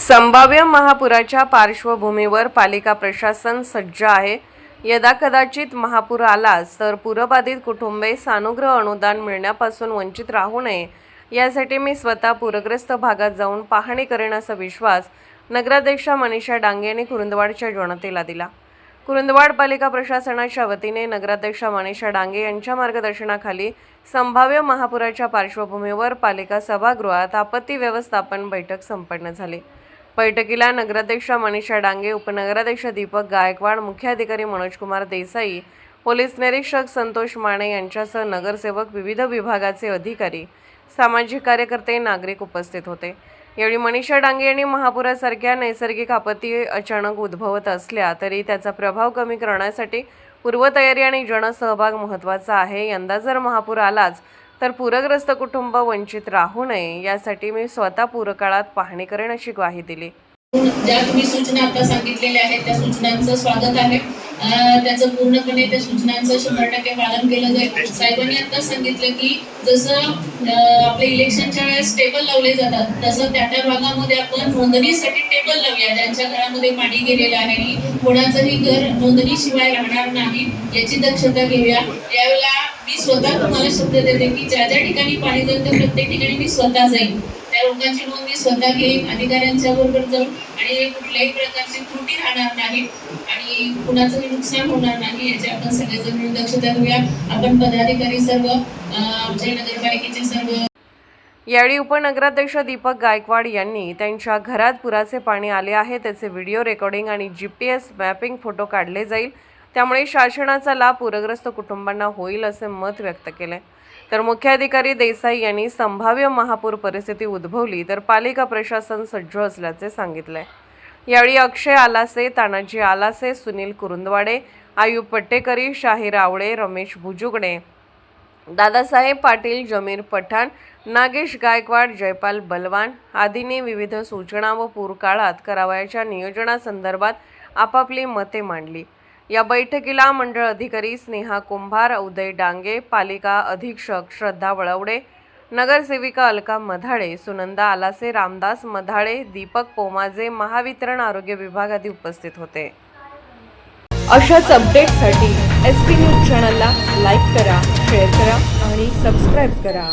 संभाव्य महापुराच्या पार्श्वभूमीवर पालिका प्रशासन सज्ज आहे। यदा कदाचित महापूर आलाच तर पूरबाधित कुटुंबे सानुग्रह अनुदान मिळण्यापासून वंचित राहू नये यासाठी मी स्वतः पूरग्रस्त भागात जाऊन पाहणी करेन असा विश्वास नगराध्यक्षा मनीषा डांगे यांनी कुरुंदवाडच्या जनतेला दिला। कुरुंदवाड पालिका प्रशासनाच्या वतीने नगराध्यक्षा मनीषा डांगे यांच्या मार्गदर्शनाखाली संभाव्य महापुराच्या पार्श्वभूमीवर पालिका सभागृहात आपत्ती व्यवस्थापन बैठक संपन्न झाली। बैठकीला नगराध्यक्षा मनीषा डांगे, उपनगराध्यक्ष दीपक गायकवाड, मुख्याधिकारी मनोजकुमार देसाई, पोलीस निरीक्षक संतोष माने यांच्यासह नगरसेवक, विविध विभागाचे अधिकारी, सामाजिक कार्यकर्ते, नागरिक उपस्थित होते। यावेळी मनीषा डांगे यांनी महापुरासारख्या नैसर्गिक आपत्ती अचानक उद्भवत असल्या तरी त्याचा प्रभाव कमी करण्यासाठी पूर्वतयारी आणि जनसहभाग महत्त्वाचा आहे। यंदा जर महापूर आलाच तर पूरग्रस्त कुटुंब वंचित राहू नये यासाठी मी स्वतः पूरकाळात पाहणी करेन अशी ग्वाही दिली। ज्या तुम्ही सूचना आता सांगितलेल्या आहेत त्या सूचनांचं स्वागत आहे। त्याचं पूर्णपणे त्या सूचनांचं 100% पालन केलं जाईल। साहेबांनी आता सांगितलं की जसं आपले इलेक्शनच्या वेळेस टेबल लावले जातात तसं त्या भागामध्ये आपण नोंदणीसाठी टेबल लावूया। ज्यांच्या घरामध्ये पाणी गेलेलं आहे, कोणाचंही घर नोंदणीशिवाय राहणार नाही याची दक्षता घेऊया। यावेळेला मी स्वतः तुम्हाला शब्द देते की ज्या ज्या ठिकाणी पाणी जाईल त्या प्रत्येक ठिकाणी मी स्वतः जाईन, त्या लोकांची नोंद मी स्वतः घेईन, अधिकाऱ्यांच्या बरोबर जाऊन आणि कुठल्याही प्रकारची त्रुटी राहणार नाही आणि कुणाचंही नुकसान होणार नाही याची आपण सगळेजण मिळून दक्षता घेऊया। आपण पदाधिकारी सर्व आमच्या नगरपालिकेचे सर्व। यावेळी उपनगराध्यक्ष दीपक गायकवाड यांनी त्यांच्या घरात पुराचे पाणी आले आहे त्याचे व्हिडिओ रेकॉर्डिंग आणि GPS मॅपिंग फोटो काढले जाईल, त्यामुळे शासनाचा लाभ पूरग्रस्त कुटुंबांना होईल असे मत व्यक्त केले। तर मुख्याधिकारी देसाई यांनी संभाव्य महापूर परिस्थिती उद्भवली तर पालिका प्रशासन सज्ज असल्याचे सांगितले। यावेळी अक्षय आलासे, तानाजी आलासे, सुनील कुरुंदवाडे, आयुब पट्टेकरी, शाहीर आवळे, रमेश भुजुगणे, दादासाहेब पाटील, जमीर पठाण, नागेश गायकवाड, जयपाल बलवान आदींनी विविध सूचना व पूर काळात करावयाच्या नियोजनासंदर्भात आपापली मते मांडली। या बैठकीला मंडळ अधिकारी स्नेहा कुंभार, उदय डांगे, पालिका अधीक्षक श्रद्धा वळवडे, नगरसेविका अलका मधाळे, सुनंदा आलासे, रामदास मधाळे, दीपक पोमाजे, महावितरण आरोग्य विभाग आदी उपस्थित होते। अशाच अपडेट्ससाठी SP न्यूज चॅनलला लाईक करा, शेअर करा आणि सबस्क्राईब करा।